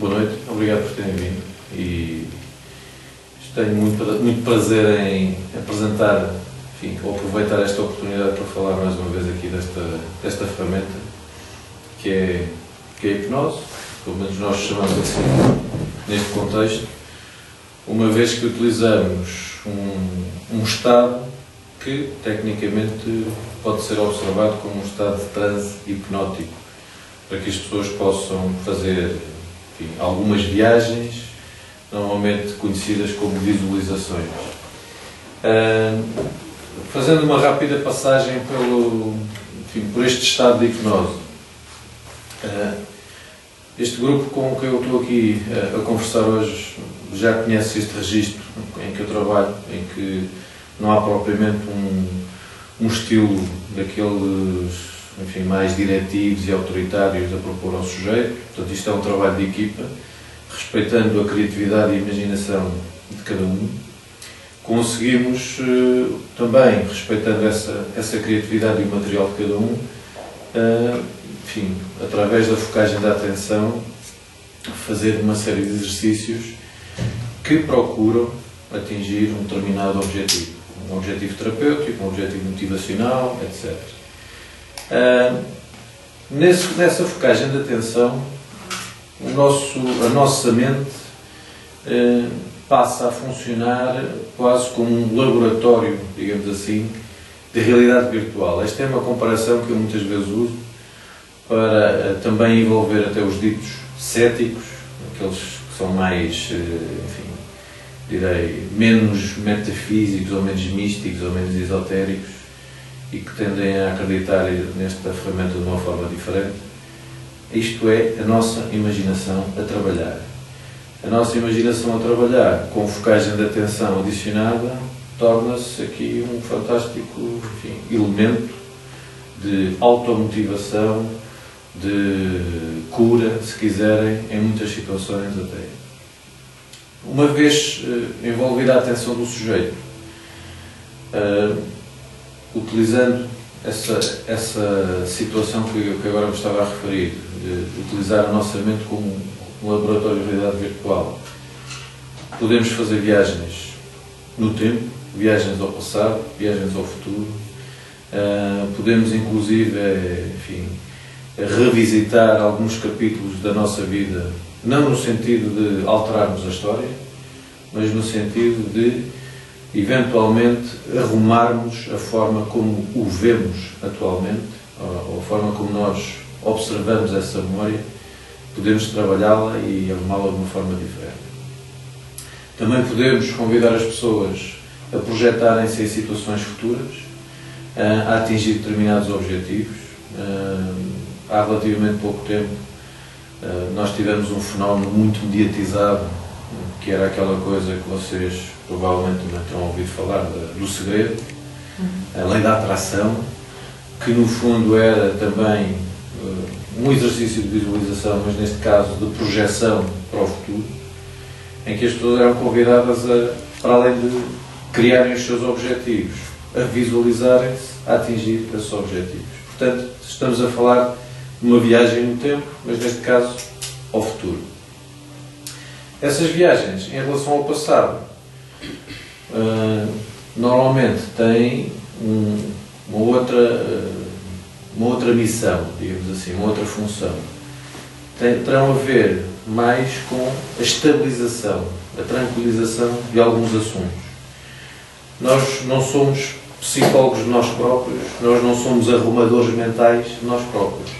Boa noite, obrigado por terem vindo e tenho muito prazer em apresentar, enfim, ou aproveitar esta oportunidade para falar mais uma vez aqui desta ferramenta que é a hipnose, pelo menos nós chamamos assim neste contexto, uma vez que utilizamos um estado que tecnicamente pode ser observado como um estado de transe hipnótico, para que as pessoas possam fazer, enfim, algumas viagens, normalmente conhecidas como visualizações. Fazendo uma rápida passagem por este estado de hipnose. Este grupo com que eu estou aqui a conversar hoje já conhece este registro em que eu trabalho, em que não há propriamente um estilo daqueles, enfim, mais diretivos e autoritários a propor ao sujeito. Portanto, isto é um trabalho de equipa, respeitando a criatividade e a imaginação de cada um. Conseguimos também, respeitando essa criatividade e o material de cada um, enfim, através da focagem da atenção, fazer uma série de exercícios que procuram atingir um determinado objetivo. Um objetivo terapêutico, um objetivo motivacional, etc. Nessa focagem de atenção, a nossa mente passa a funcionar quase como um laboratório, digamos assim, de realidade virtual. Esta é uma comparação que eu muitas vezes uso para também envolver até os ditos céticos, aqueles que são mais, enfim, direi, menos metafísicos, ou menos místicos, ou menos esotéricos, e que tendem a acreditar nesta ferramenta de uma forma diferente. Isto é a nossa imaginação a trabalhar. A nossa imaginação a trabalhar, com focagem de atenção adicionada, torna-se aqui um fantástico, enfim, elemento de automotivação, de cura, se quiserem, em muitas situações até. Uma vez envolvida a atenção do sujeito, utilizando essa situação que agora me estava a referir, de utilizar a nossa mente como um laboratório de realidade virtual, podemos fazer viagens no tempo, viagens ao passado, viagens ao futuro, podemos inclusive, enfim, revisitar alguns capítulos da nossa vida, não no sentido de alterarmos a história, mas no sentido de, eventualmente, arrumarmos a forma como o vemos atualmente, ou a forma como nós observamos essa memória, podemos trabalhá-la e arrumá-la de uma forma diferente. Também podemos convidar as pessoas a projetarem-se em situações futuras, a atingir determinados objetivos. Há relativamente pouco tempo nós tivemos um fenómeno muito mediatizado, que era aquela coisa que vocês provavelmente também terão ouvido falar, do segredo, a lei da atração, que no fundo era também um exercício de visualização, mas neste caso de projeção para o futuro, em que as pessoas eram convidadas para além de criarem os seus objetivos, a visualizarem-se, a atingir esses objetivos. Portanto, estamos a falar de uma viagem no tempo, mas neste caso ao futuro. Essas viagens, em relação ao passado, normalmente têm uma outra missão, digamos assim, uma outra função. Terão a ver mais com a estabilização, a tranquilização de alguns assuntos. Nós não somos psicólogos de nós próprios, nós não somos arrumadores mentais de nós próprios.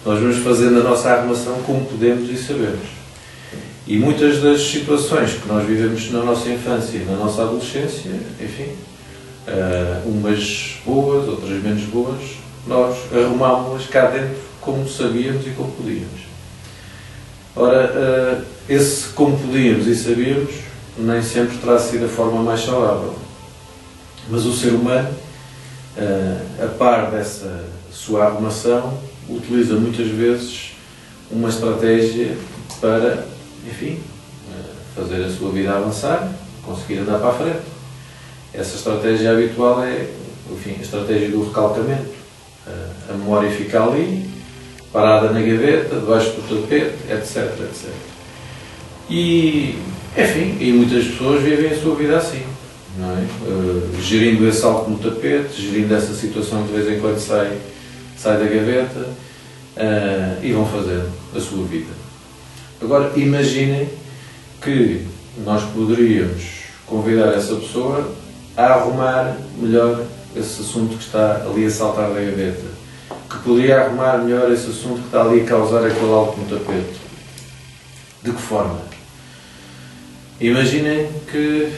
Nós vamos fazendo a nossa arrumação como podemos e sabemos. E muitas das situações que nós vivemos na nossa infância e na nossa adolescência, enfim, umas boas, outras menos boas, nós arrumámos-las cá dentro como sabíamos e como podíamos. Ora, esse como podíamos e sabíamos nem sempre terá sido a forma mais saudável. Mas o ser humano, a par dessa sua arrumação, utiliza muitas vezes uma estratégia para, enfim, fazer a sua vida avançar, conseguir andar para a frente. Essa estratégia habitual é, enfim, a estratégia do recalcamento. A memória fica ali, parada na gaveta, debaixo do tapete, etc, etc. E, enfim, e muitas pessoas vivem a sua vida assim, não é? Gerindo esse salto no tapete, gerindo essa situação que de vez em quando sai da gaveta, e vão fazendo a sua vida. Agora, imaginem que nós poderíamos convidar essa pessoa a arrumar melhor esse assunto que está ali a saltar da gaveta, que poderia arrumar melhor esse assunto que está ali a causar aquele alto no tapete. De que forma? Imaginem que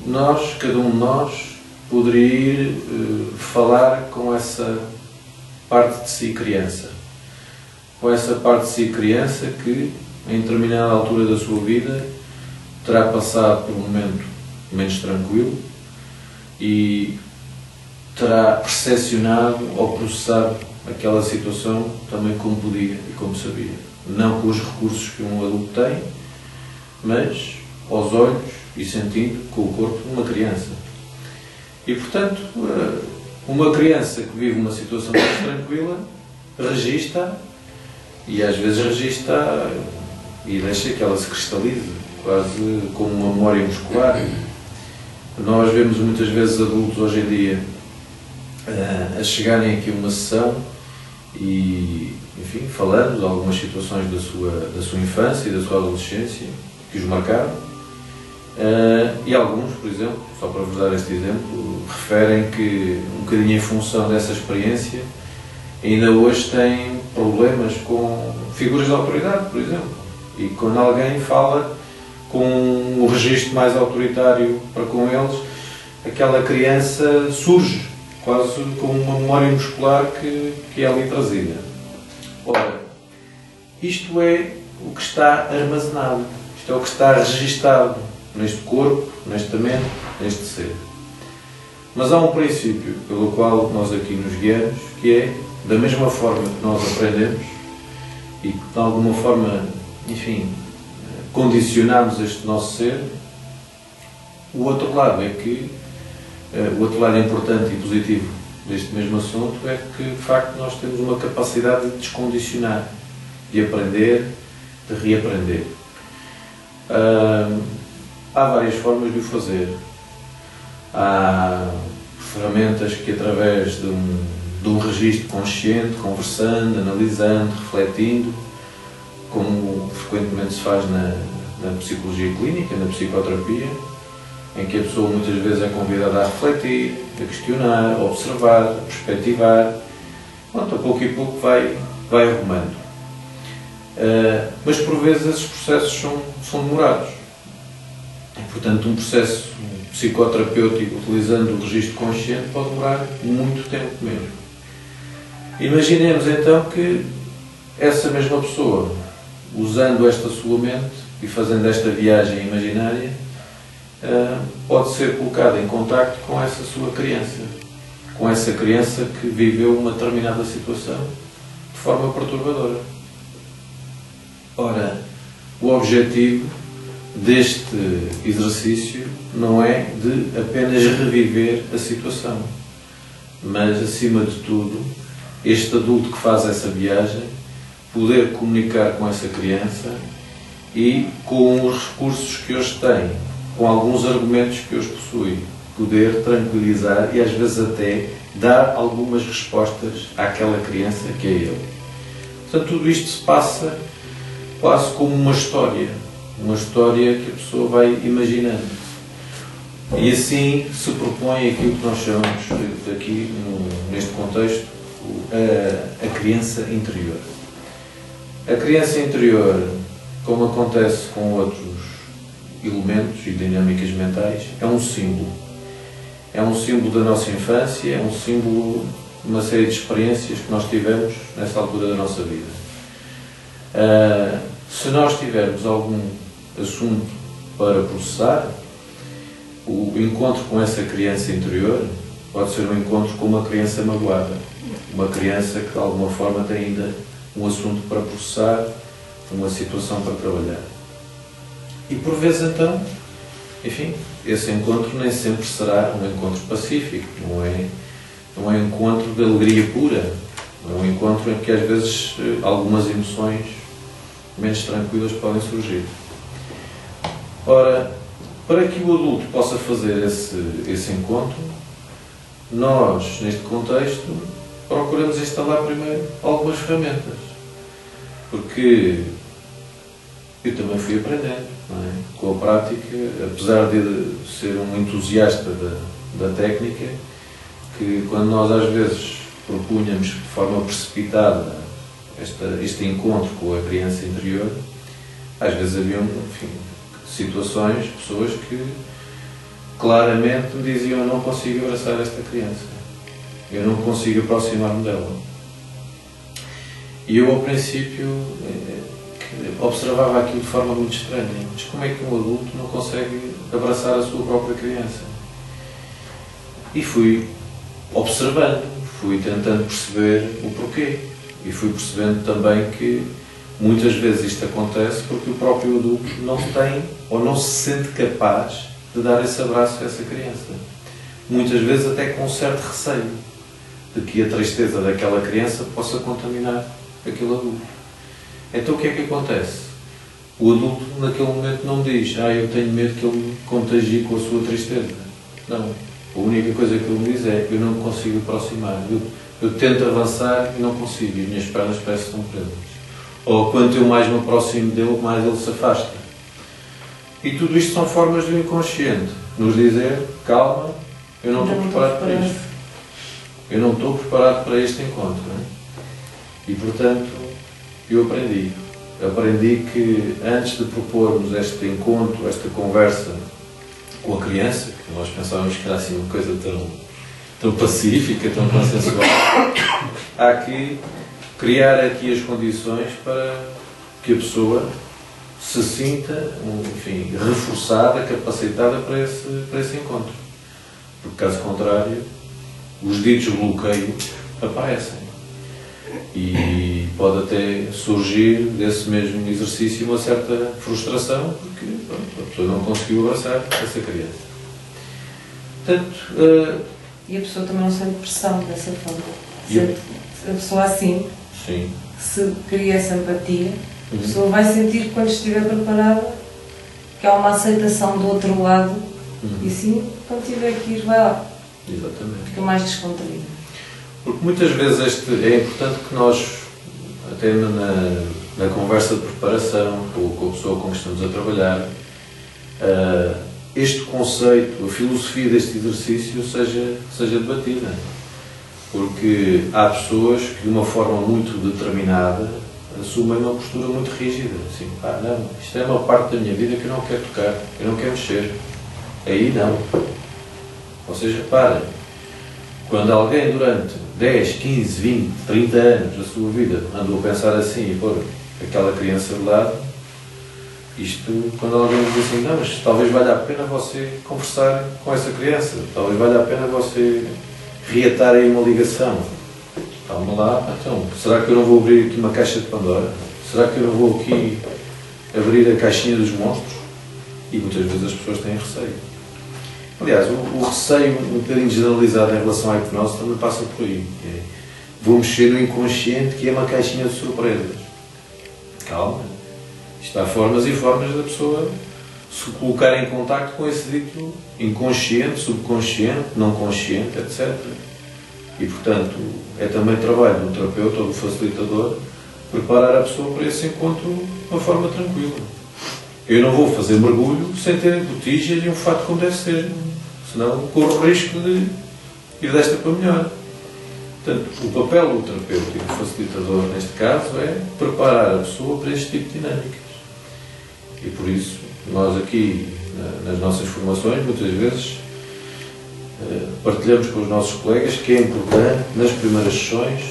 nós, cada um de nós, poderia ir falar com essa parte de si criança. Com essa parte de si criança que, em determinada altura da sua vida, terá passado por um momento menos tranquilo e terá percepcionado ou processado aquela situação também como podia e como sabia. Não com os recursos que um adulto tem, mas aos olhos e sentindo com o corpo de uma criança. E, portanto, uma criança que vive uma situação mais tranquila, registra e às vezes registra e deixa que ela se cristalize, quase como uma memória muscular. Nós vemos muitas vezes adultos hoje em dia a chegarem aqui a uma sessão e, enfim, falando de algumas situações da sua infância e da sua adolescência que os marcaram. E alguns, por exemplo, só para vos dar este exemplo, referem que, um bocadinho em função dessa experiência, ainda hoje têm problemas com figuras de autoridade, por exemplo. E quando alguém fala com um registro mais autoritário para com eles, aquela criança surge, quase como uma memória muscular que é ali trazida. Ora, isto é o que está armazenado, isto é o que está registado neste corpo, nesta mente, neste ser. Mas há um princípio pelo qual nós aqui nos guiamos, que é, da mesma forma que nós aprendemos e que de alguma forma, enfim, condicionamos este nosso ser, o outro lado é que, o outro lado importante e positivo deste mesmo assunto é que, de facto, nós temos uma capacidade de descondicionar, de aprender, de reaprender. Há várias formas de o fazer. Há ferramentas que, através de um registro consciente, conversando, analisando, refletindo, como frequentemente se faz na psicologia clínica, na psicoterapia, em que a pessoa muitas vezes é convidada a refletir, a questionar, a observar, a perspectivar. Pronto, a pouco e pouco vai arrumando. Mas por vezes esses processos são demorados. E, portanto, um processo psicoterapêutico utilizando o registro consciente pode demorar muito tempo mesmo. Imaginemos então que essa mesma pessoa, usando esta sua mente e fazendo esta viagem imaginária, pode ser colocada em contacto com essa sua criança, com essa criança que viveu uma determinada situação de forma perturbadora. Ora, o objetivo deste exercício não é de apenas reviver a situação, mas, acima de tudo, este adulto que faz essa viagem poder comunicar com essa criança e, com os recursos que hoje tem, com alguns argumentos que hoje possui, poder tranquilizar e às vezes até dar algumas respostas àquela criança que é ele. Portanto, tudo isto se passa quase como uma história que a pessoa vai imaginando. E assim se propõe aquilo que nós chamamos aqui, neste contexto, a criança interior. A criança interior, como acontece com outros elementos e dinâmicas mentais, é um símbolo. É um símbolo da nossa infância, é um símbolo de uma série de experiências que nós tivemos nessa altura da nossa vida. Se nós tivermos algum assunto para processar, o encontro com essa criança interior pode ser um encontro com uma criança magoada, uma criança que de alguma forma tem ainda um assunto para processar, uma situação para trabalhar. E por vezes então, enfim, esse encontro nem sempre será um encontro pacífico, não é um encontro de alegria pura, é um encontro em que às vezes algumas emoções menos tranquilas podem surgir. Ora, para que o adulto possa fazer esse encontro, nós, neste contexto, procuramos instalar primeiro algumas ferramentas. Porque eu também fui aprendendo, não é? Com a prática, apesar de ser um entusiasta da técnica, que quando nós às vezes propunhamos de forma precipitada este encontro com a criança interior, às vezes haviam, enfim, situações, pessoas que claramente me diziam: eu não consigo abraçar esta criança, eu não consigo aproximar-me dela. E eu, ao princípio, observava aquilo de forma muito estranha. Mas como é que um adulto não consegue abraçar a sua própria criança? E fui observando, fui tentando perceber o porquê. E fui percebendo também que muitas vezes isto acontece porque o próprio adulto não tem ou não se sente capaz de dar esse abraço a essa criança. Muitas vezes até com um certo receio de que a tristeza daquela criança possa contaminar aquele adulto. Então o que é que acontece? O adulto naquele momento não diz: eu tenho medo que ele me contagie com a sua tristeza. Não. A única coisa que ele me diz é: eu não me consigo aproximar. Eu tento avançar e não consigo. E as minhas pernas parecem que estão presas. Ou quanto eu mais me aproximo dele, mais ele se afasta. E tudo isto são formas do inconsciente nos dizer: calma, eu não estou preparado para isto. Eu não estou preparado para este encontro. Não é? E portanto, eu aprendi que antes de propormos este encontro, esta conversa com a criança, que nós pensávamos que era assim uma coisa tão pacífica, tão consensual, há que criar aqui as condições para que a pessoa se sinta, enfim, reforçada, capacitada para esse encontro. Porque, caso contrário, os ditos bloqueios aparecem. E pode até surgir desse mesmo exercício uma certa frustração, porque a pessoa não conseguiu abraçar essa criança. Portanto, e a pessoa também não sente pressão dessa forma. A pessoa assim, sim, se cria essa empatia, a pessoa vai sentir, quando estiver preparada, que há uma aceitação do outro lado, e sim, quando tiver que ir, vai lá. Exatamente. Fica mais descontraído. Porque muitas vezes é importante que nós, até na conversa de preparação com a pessoa com que estamos a trabalhar, este conceito, a filosofia deste exercício seja debatida. Porque há pessoas que, de uma forma muito determinada, assumem uma postura muito rígida. Assim: não, isto é uma parte da minha vida que eu não quero tocar, eu não quero mexer. Aí não. Vocês reparem, quando alguém durante 10, 15, 20, 30 anos da sua vida andou a pensar assim e pôr aquela criança de lado, isto, quando alguém diz assim: não, mas talvez valha a pena você conversar com essa criança, talvez valha a pena você reatar aí uma ligação. Calma lá, então, será que eu não vou abrir aqui uma caixa de Pandora? Será que eu não vou aqui abrir a caixinha dos monstros? E muitas vezes as pessoas têm receio. Aliás, o receio um bocadinho generalizado em relação à hipnose também passa por aí. Vou mexer no inconsciente, que é uma caixinha de surpresas. Calma. Isto há formas e formas da pessoa se colocar em contacto com esse dito inconsciente, subconsciente, não consciente, etc. E, portanto, é também trabalho do terapeuta ou do facilitador preparar a pessoa para esse encontro de uma forma tranquila. Eu não vou fazer mergulho sem ter botija e um fato como deve ser, senão corro o risco de ir desta para melhor. Portanto, o papel do terapeuta e do facilitador, neste caso, é preparar a pessoa para este tipo de dinâmicas. E por isso, nós aqui, nas nossas formações, muitas vezes, partilhamos com os nossos colegas que é importante, nas primeiras sessões,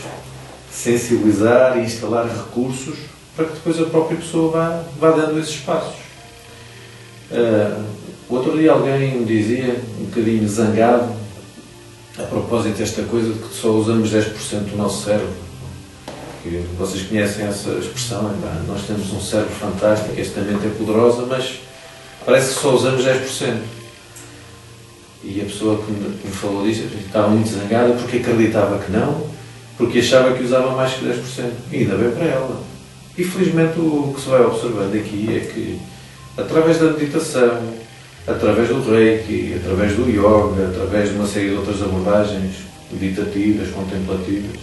sensibilizar e instalar recursos para que depois a própria pessoa vá dando esses passos. Outro dia alguém me dizia, um bocadinho zangado, a propósito desta coisa de que só usamos 10% do nosso cérebro. Que vocês conhecem essa expressão: nós temos um cérebro fantástico, esta mente é poderosa, mas parece que só usamos 10%. E a pessoa que me falou disso estava muito zangada porque acreditava que não, porque achava que usava mais que 10%. E ainda bem para ela. E felizmente o que se vai observando aqui é que através da meditação, através do Reiki, através do Yoga, através de uma série de outras abordagens meditativas, contemplativas,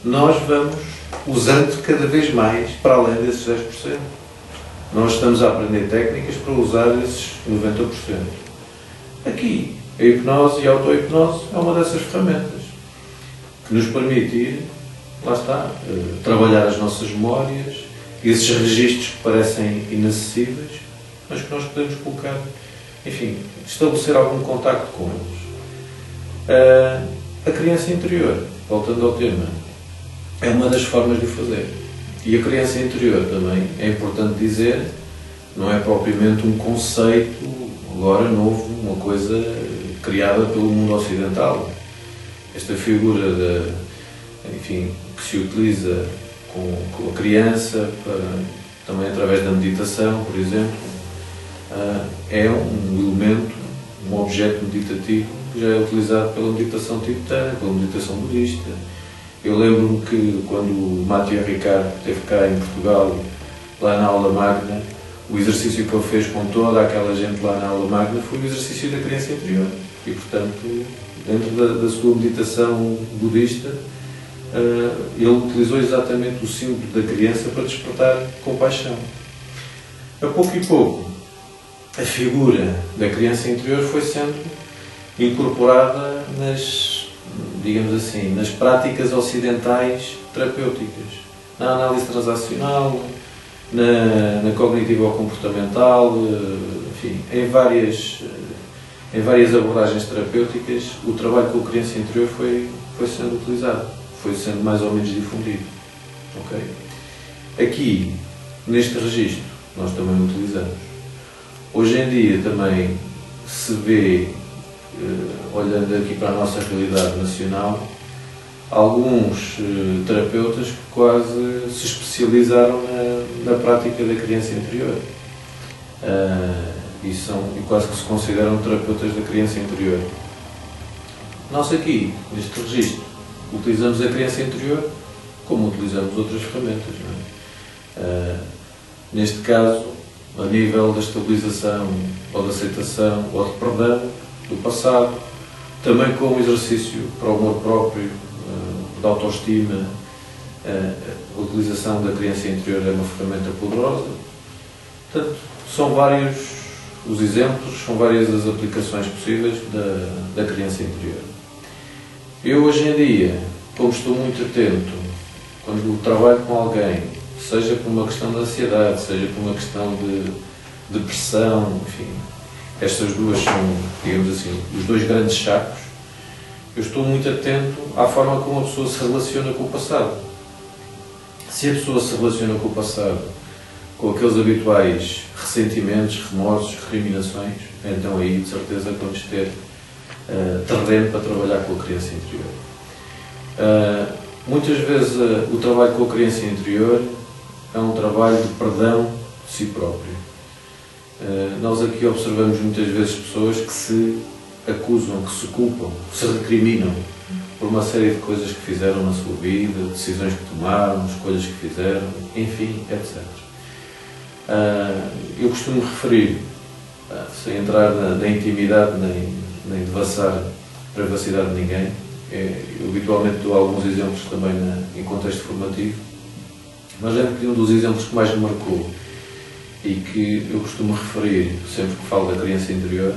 nós vamos usando cada vez mais para além desses 10%. Nós estamos a aprender técnicas para usar esses 90%. Aqui, a hipnose e a auto-hipnose é uma dessas ferramentas que nos permite ir, lá está, trabalhar as nossas memórias, esses registros que parecem inacessíveis, mas que nós podemos colocar, enfim, estabelecer algum contacto com eles. A criança interior, voltando ao tema, é uma das formas de o fazer. E a criança interior também, é importante dizer, não é propriamente um conceito agora novo, uma coisa criada pelo mundo ocidental. Esta figura enfim, que se utiliza com a criança, também através da meditação, por exemplo, é um elemento, um objeto meditativo que já é utilizado pela meditação tibetana, pela meditação budista. Eu lembro-me que quando o Mathieu Ricard esteve cá em Portugal, lá na aula magna, o exercício que ele fez com toda aquela gente lá na aula magna foi o exercício da criança interior. E, portanto, dentro da sua meditação budista, ele utilizou exatamente o símbolo da criança para despertar compaixão. A pouco e pouco, a figura da criança interior foi sendo incorporada digamos assim, nas práticas ocidentais terapêuticas, na análise transacional, na cognitiva-comportamental, enfim, em várias abordagens terapêuticas, o trabalho com a criança interior foi sendo utilizado, foi sendo mais ou menos difundido. Okay? Aqui, neste registro, nós também o utilizamos. Hoje em dia também se vê, olhando aqui para a nossa realidade nacional, alguns terapeutas que quase se especializaram na prática da criança interior e quase que se consideram terapeutas da criança interior. Nós aqui, neste registro, utilizamos a criança interior como utilizamos outras ferramentas. Não é? Neste caso, a nível da estabilização ou da aceitação ou de perdão do passado, também como exercício para o amor próprio, da autoestima, a utilização da criança interior é uma ferramenta poderosa. Portanto, são vários os exemplos, são várias as aplicações possíveis da criança interior. Eu hoje em dia, como estou muito atento, quando trabalho com alguém, seja por uma questão de ansiedade, seja por uma questão de depressão, enfim, estas duas são, digamos assim, os dois grandes sacos. Eu estou muito atento à forma como a pessoa se relaciona com o passado. Se a pessoa se relaciona com o passado com aqueles habituais ressentimentos, remorsos, recriminações, então aí de certeza vamos ter terreno para trabalhar com a criança interior. Muitas vezes o trabalho com a criança interior é um trabalho de perdão de si próprio. Nós aqui observamos muitas vezes pessoas que se acusam, que se culpam, que se recriminam por uma série de coisas que fizeram na sua vida, decisões que tomaram, escolhas que fizeram, enfim, etc. Eu costumo referir, sem entrar na intimidade nem devassar privacidade de ninguém, eu habitualmente dou alguns exemplos também em contexto formativo, mas lembro que um dos exemplos que mais me marcou e que eu costumo referir sempre que falo da criança interior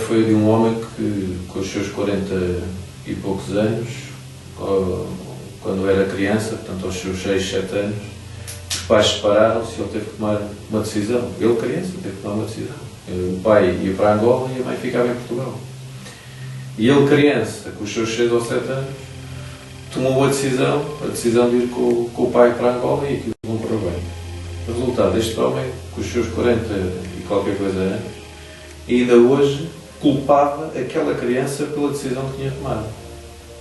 foi de um homem que, com os seus 40 e poucos anos, quando era criança, portanto aos seus 6, 7 anos, os pais separaram-se e ele teve que tomar uma decisão. Ele, criança, teve que tomar uma decisão. O pai ia para Angola e a mãe ficava em Portugal. E ele, criança, com os seus 6 ou 7 anos, tomou a decisão de ir com o pai para Angola e aquilo não correu bem. O resultado, este homem, com os seus 40 e qualquer coisa anos, ainda hoje culpava aquela criança pela decisão que tinha tomado.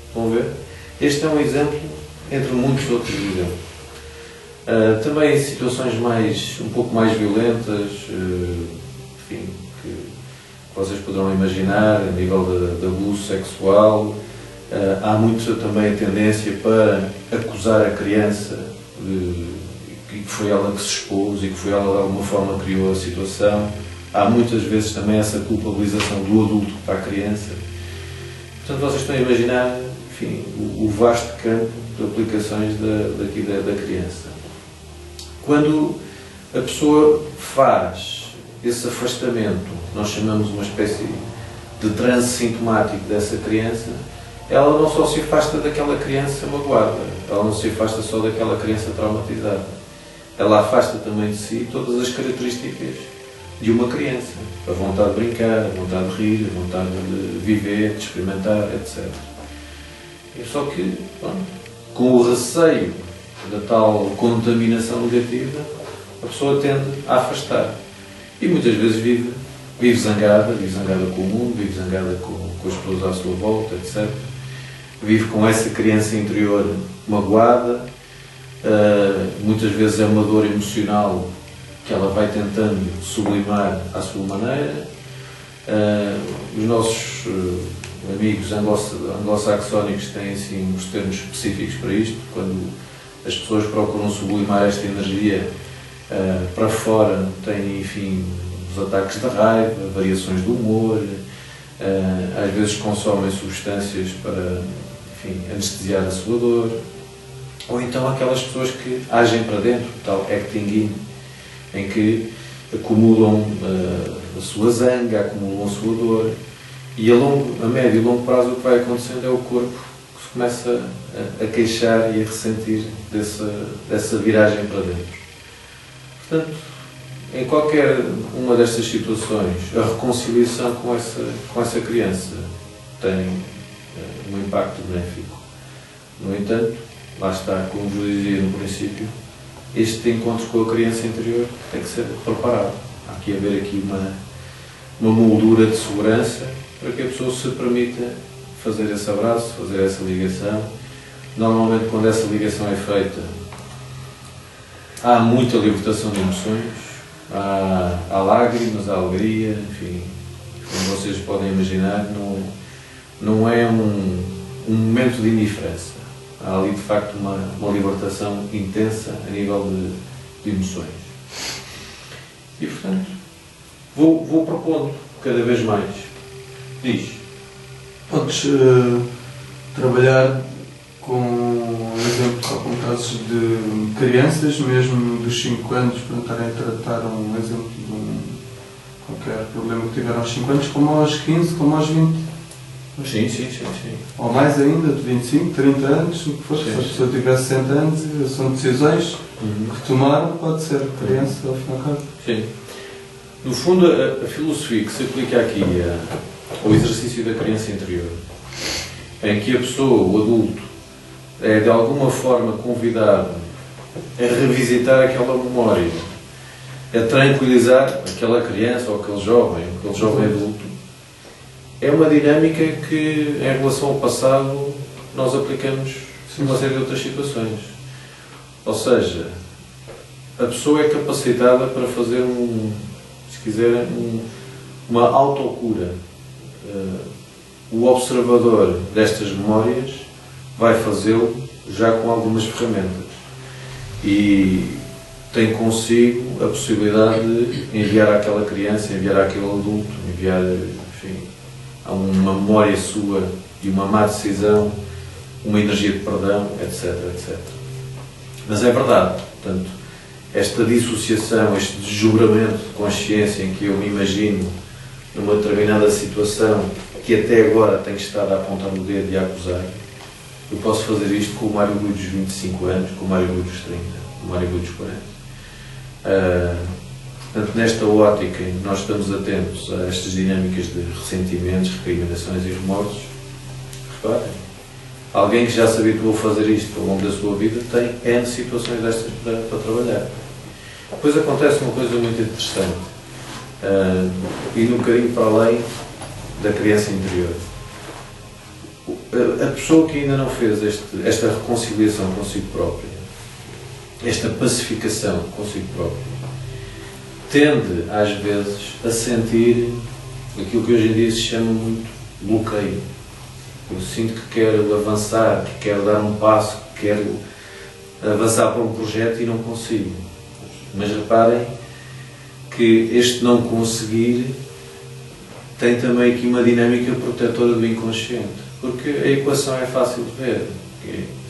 Estão a ver? Este é um exemplo entre muitos outros exemplos. Também em situações um pouco mais violentas, enfim, que vocês poderão imaginar, a nível de abuso sexual, há muito também a tendência para acusar a criança, que foi ela que se expôs e que foi ela que de alguma forma criou a situação. Há muitas vezes também essa culpabilização do adulto para a criança. Portanto, vocês estão a imaginar, enfim, o vasto campo de aplicações da criança. Quando a pessoa faz esse afastamento, nós chamamos uma espécie de transe sintomático dessa criança, ela não só se afasta daquela criança magoada, ela não se afasta só daquela criança traumatizada, ela afasta também de si todas as características de uma criança, a vontade de brincar, a vontade de rir, a vontade de viver, de experimentar, etc. E só que, bom, com o receio da tal contaminação negativa, a pessoa tende a afastar. E muitas vezes vive zangada com o mundo, vive zangada com as pessoas à sua volta, etc. Vive com essa criança interior magoada, muitas vezes é uma dor emocional que ela vai tentando sublimar à sua maneira. Os nossos amigos anglo-saxónicos têm assim uns termos específicos para isto, quando as pessoas procuram sublimar esta energia para fora, têm, enfim, os ataques de raiva, variações do humor, às vezes consomem substâncias para, enfim, anestesiar a sua dor, ou então aquelas pessoas que agem para dentro, tal acting in, em que acumulam a sua zanga, acumulam a sua dor, e a médio e longo prazo o que vai acontecendo é o corpo que se começa a queixar e a ressentir dessa viragem para dentro. Portanto, em qualquer uma destas situações, a reconciliação com essa criança tem um impacto benéfico. No entanto, lá está, como vos dizia no princípio, este encontro com a criança interior tem que ser preparado. Há que haver aqui uma moldura de segurança para que a pessoa se permita fazer esse abraço, fazer essa ligação. Normalmente, quando essa ligação é feita, há muita libertação de emoções, há lágrimas, há alegria, enfim, como vocês podem imaginar, não é um momento de indiferença. Há ali, de facto, uma libertação intensa a nível de emoções. E, portanto, vou propondo cada vez mais. Diz. Podes trabalhar com exemplo, com casos de crianças, mesmo dos 5 anos, para estarem a tratar um exemplo de qualquer problema que tiveram aos 5 anos, como aos 15, como aos 20. Sim. Ou mais ainda, de 25, 30 anos, o que for. Se a pessoa tiver 60 anos, são decisões que tomaram, pode ser criança ao fim e ao cabo. Sim. No fundo, a filosofia que se aplica aqui ao exercício da criança interior, em que a pessoa, o adulto, é de alguma forma convidado a revisitar aquela memória, a tranquilizar aquela criança ou aquele jovem adulto, é uma dinâmica que, em relação ao passado, nós aplicamos numa série de outras situações. Ou seja, a pessoa é capacitada para fazer uma autocura. O observador destas memórias vai fazê-lo já com algumas ferramentas e tem consigo a possibilidade de enviar àquela criança, enviar àquele adulto, enviar, enfim, a uma memória sua de uma má decisão, uma energia de perdão, etc. Mas é verdade, portanto, esta dissociação, este desdobramento de consciência em que eu me imagino numa determinada situação que até agora tenho estado a apontar o dedo e a acusar, eu posso fazer isto com o Mário Rui dos 25 anos, com o Mário Rui dos 30, com o Mário Rui dos 40. Portanto, nesta ótica em que nós estamos atentos a estas dinâmicas de ressentimentos, recriminações e remorsos, reparem, alguém que já se habituou a fazer isto ao longo da sua vida tem N situações destas para trabalhar. Depois acontece uma coisa muito interessante, e um bocadinho para além da criança interior. A pessoa que ainda não fez esta reconciliação consigo própria, esta pacificação consigo própria, tende às vezes a sentir aquilo que hoje em dia se chama muito bloqueio. Eu sinto que quero avançar, que quero dar um passo, que quero avançar para um projeto e não consigo. Mas reparem que este não conseguir tem também aqui uma dinâmica protetora do inconsciente, porque a equação é fácil de ver.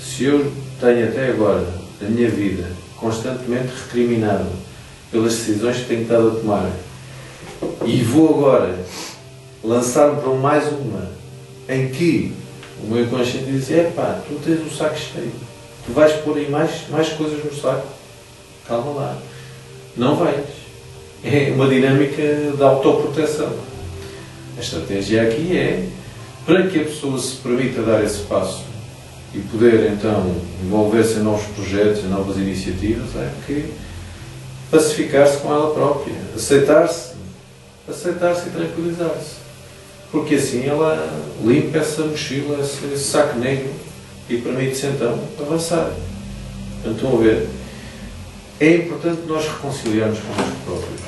Se eu tenho até agora, na minha vida, constantemente recriminado pelas decisões que tenho estado a tomar, e vou agora lançar-me para mais uma, em que o meu inconsciente diz: epá, tu tens o saco cheio, tu vais pôr aí mais coisas no saco, calma lá, não vais. É uma dinâmica de autoproteção. A estratégia aqui é, para que a pessoa se permita dar esse passo e poder então envolver-se em novos projetos, em novas iniciativas, é que pacificar-se com ela própria, aceitar-se e tranquilizar-se. Porque assim ela limpa essa mochila, esse saco negro, e permite-se então avançar. Portanto, estão a ver? É importante nós reconciliarmos connosco próprios.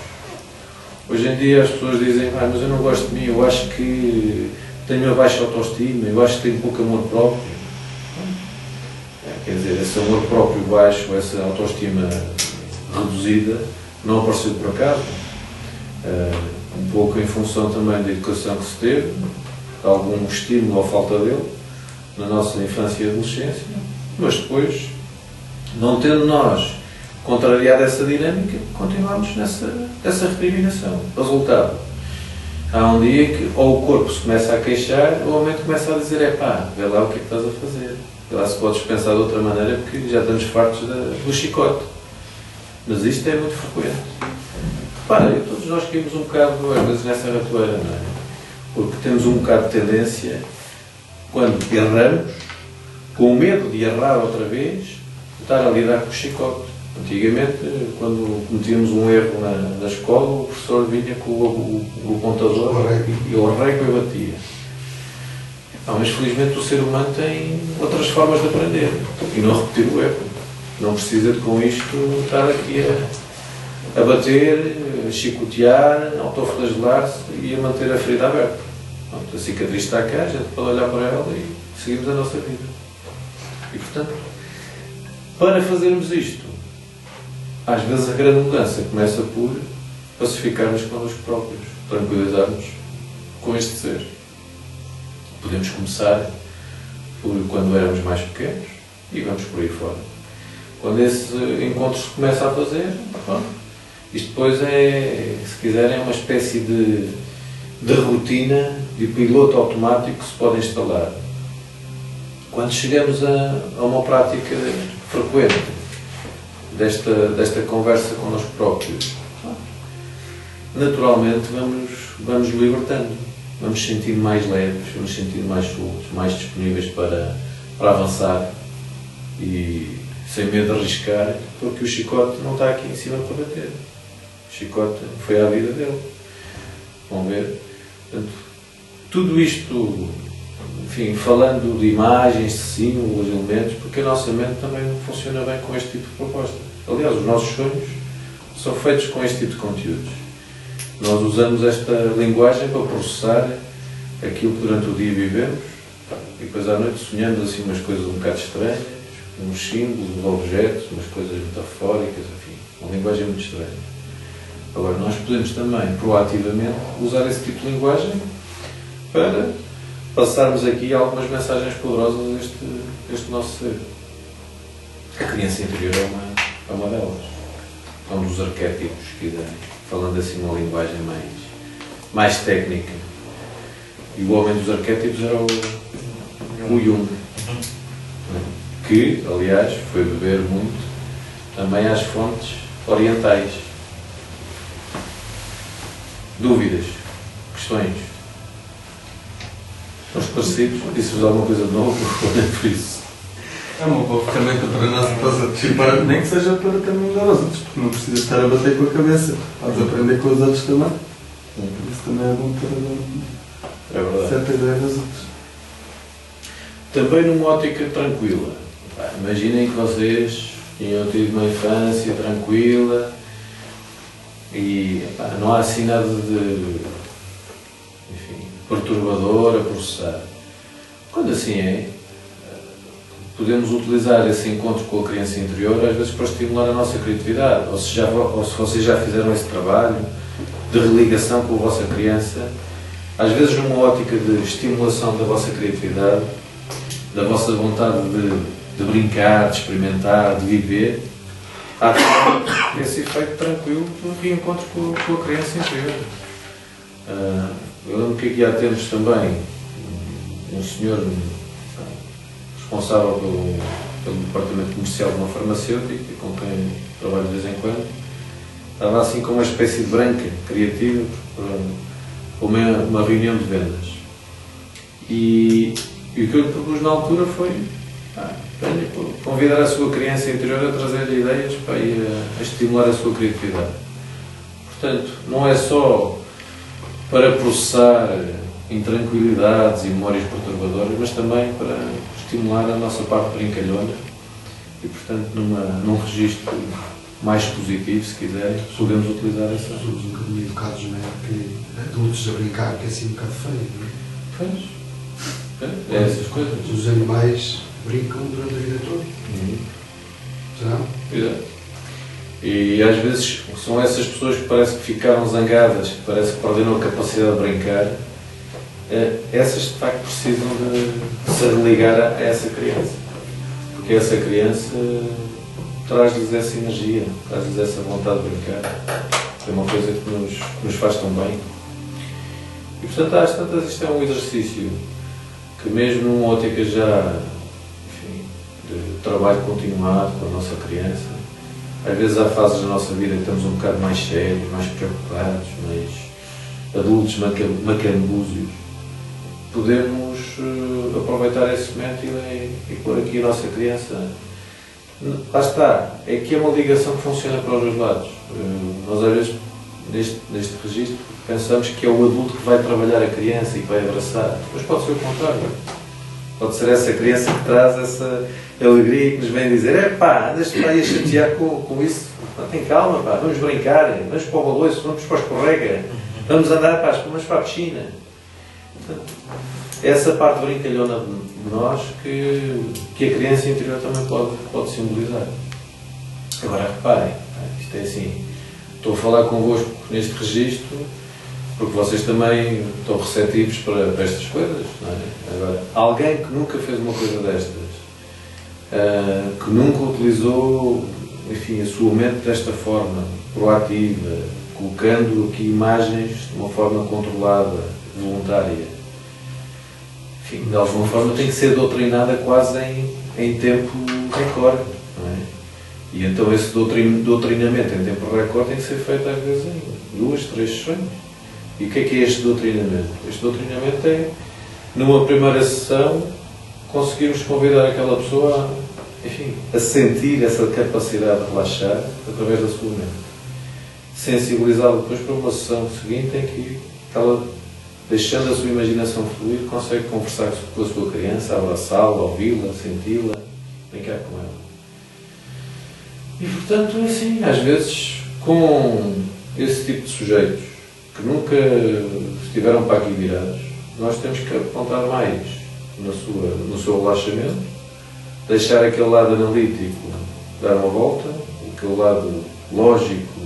Hoje em dia as pessoas dizem: mas eu não gosto de mim, eu acho que tenho uma baixa autoestima, eu acho que tenho pouco amor próprio. Quer dizer, esse amor próprio baixo, essa autoestima reduzida, não apareceu por acaso. Um pouco em função também da educação que se teve, algum estímulo ou falta dele, na nossa infância e adolescência, mas depois, não tendo nós contrariado essa dinâmica, continuamos nessa recriminação. Resultado: há um dia que ou o corpo se começa a queixar, ou a mente começa a dizer: vê lá o que é que estás a fazer. Vê lá se podes pensar de outra maneira, porque já estamos fartos do chicote. Mas isto é muito frequente. Repara, todos nós caímos um bocado, às vezes, nessa ratoeira, não é? Porque temos um bocado de tendência, quando erramos, com medo de errar outra vez, estar a lidar com o chicote. Antigamente, quando cometíamos um erro na escola, o professor vinha com o contador e o rego e batia. Mas felizmente o ser humano tem outras formas de aprender e não repetir o erro. Não precisa de, com isto, estar aqui a bater, a chicotear, a autoflagelar-se e a manter a ferida aberta. A cicatriz está cá, a gente pode olhar para ela e seguimos a nossa vida. E portanto, para fazermos isto, às vezes a grande mudança começa por pacificarmos connosco próprios, tranquilizarmos com este ser. Podemos começar por quando éramos mais pequenos e vamos por aí fora. Quando esse encontro se começa a fazer, isto depois se quiserem, é uma espécie de rotina, de piloto automático que se pode instalar. Quando chegamos a uma prática frequente desta conversa connosco próprios, naturalmente vamos libertando, vamos sentindo mais leves, vamos sentindo mais soltos, mais disponíveis para avançar e sem medo de arriscar, porque o chicote não está aqui em cima para bater. O chicote foi à vida dele. Vão ver? Portanto, tudo isto, enfim, falando de imagens, de símbolos, elementos, porque a nossa mente também funciona bem com este tipo de proposta. Aliás, os nossos sonhos são feitos com este tipo de conteúdos. Nós usamos esta linguagem para processar aquilo que durante o dia vivemos e depois à noite sonhamos assim umas coisas um bocado estranhas, uns símbolos, uns objetos, umas coisas metafóricas, enfim, uma linguagem muito estranha. Agora, nós podemos também, proativamente, usar esse tipo de linguagem para passarmos aqui algumas mensagens poderosas deste nosso ser. A criança interior é uma delas. É um dos arquétipos, se quiserem, falando assim uma linguagem mais técnica. E o homem dos arquétipos era o Jung, que, aliás, foi beber muito também às fontes orientais. Dúvidas? Questões? Estão esclarecidos? Disse-vos alguma coisa de novo? Ou nem por isso? É uma boa ferramenta para nós e para, nem que seja para também ajudar aos outros, porque não precisa estar a bater com a cabeça. Podes aprender com os outros também. Isso também é bom para certa ideia dos outros. Também numa ótica tranquila. Imaginem que vocês tinham tido uma infância tranquila e não há assim nada de perturbador a processar. Quando assim é, podemos utilizar esse encontro com a criança interior às vezes para estimular a nossa criatividade, ou se vocês já fizeram esse trabalho de religação com a vossa criança, às vezes numa ótica de estimulação da vossa criatividade, da vossa vontade de brincar, de experimentar, de viver, há esse efeito tranquilo do reencontro com a criança interior. Eu lembro que aqui há tempos também um senhor responsável pelo departamento comercial de uma farmacêutica, com quem trabalho de vez em quando, estava assim com uma espécie de branca criativa para uma reunião de vendas. E o que eu lhe propus na altura foi convidar a sua criança interior a trazer ideias para ir a estimular a sua criatividade. Portanto, não é só para processar intranquilidades e memórias perturbadoras, mas também para estimular a nossa parte brincalhona e, portanto, num registro mais positivo, se quiserem, podemos utilizar essa. Somos um bocadinho educados, não é? Que adultos a brincar, que é assim um bocado feio, não é? Pois. É essas coisas. Os animais brincam durante a vida toda. Não? Exato. E às vezes são essas pessoas que parece que ficaram zangadas, que parece que perderam a capacidade de brincar, essas de facto precisam de se religar a essa criança. Porque essa criança traz-lhes essa energia, traz-lhes essa vontade de brincar. É uma coisa que nos faz tão bem. E portanto, às tantas, isto é um exercício que mesmo numa ótica já, enfim, de trabalho continuado com a nossa criança, às vezes há fases da nossa vida que estamos um bocado mais sérios, mais preocupados, mais adultos macambúzios. Podemos aproveitar esse momento e pôr aqui a nossa criança. Lá está, é que é uma ligação que funciona para os dois lados. Nós às vezes, neste registro, pensamos que é o adulto que vai trabalhar a criança e que vai abraçar, mas pode ser o contrário. Pode ser essa criança que traz essa alegria e que nos vem dizer: andas-te para aí a chatear com isso, tem calma, vamos brincar, vamos para o baloiço, vamos para o escorrega, vamos andar vamos para a piscina. Portanto, essa parte brincalhona de nós que a criança interior também pode simbolizar. Agora reparem, isto é assim, estou a falar convosco neste registro porque vocês também estão receptivos para estas coisas, não é? Agora, alguém que nunca fez uma coisa destas, que nunca utilizou, enfim, a sua mente desta forma, proativa, colocando aqui imagens de uma forma controlada, voluntária, enfim, de alguma forma tem que ser doutrinada quase em tempo recorde, não é? E então esse doutrinamento em tempo recorde tem que ser feito às vezes em 2, 3 sessões. E o que é este doutrinamento? Este doutrinamento é, numa primeira sessão, conseguirmos convidar aquela pessoa a sentir essa capacidade de relaxar através da sua mente. Sensibilizá-la depois para uma sessão seguinte em que ela, deixando a sua imaginação fluir, consegue conversar com a sua criança, abraçá-la, ouvi-la, senti-la, brincar com ela. E portanto, assim, às vezes, com esse tipo de sujeitos que nunca estiveram para aqui virados, nós temos que apontar mais no seu relaxamento, deixar aquele lado analítico dar uma volta, aquele lado lógico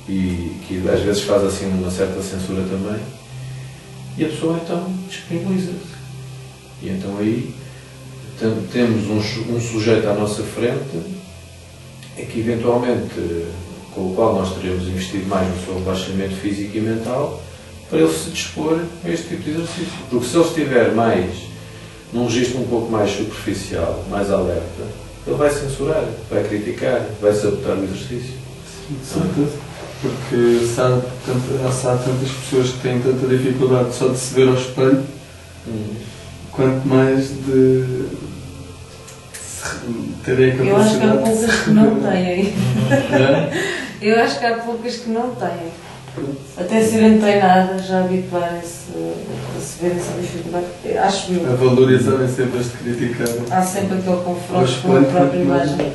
e que às vezes faz assim uma certa censura também, e a pessoa então disponibiliza-se. E então aí temos um sujeito à nossa frente que eventualmente com o qual nós teríamos investido mais no seu relaxamento físico e mental, para ele se dispor a este tipo de exercício. Porque se ele estiver mais num registro um pouco mais superficial, mais alerta, ele vai censurar, vai criticar, vai sabotar o exercício. Sim, de certeza. Porque se há tantas pessoas que têm tanta dificuldade só de se ver ao espelho, quanto mais de terem a capacidade. Eu acho que há poucas que não têm. É? Eu acho que há poucas que não têm. Até serem treinadas, já habituarem-se a se verem essa dificuldade. Acho eu. A valorizarem sempre este criticar. Há sempre aquele confronto com a própria imagem.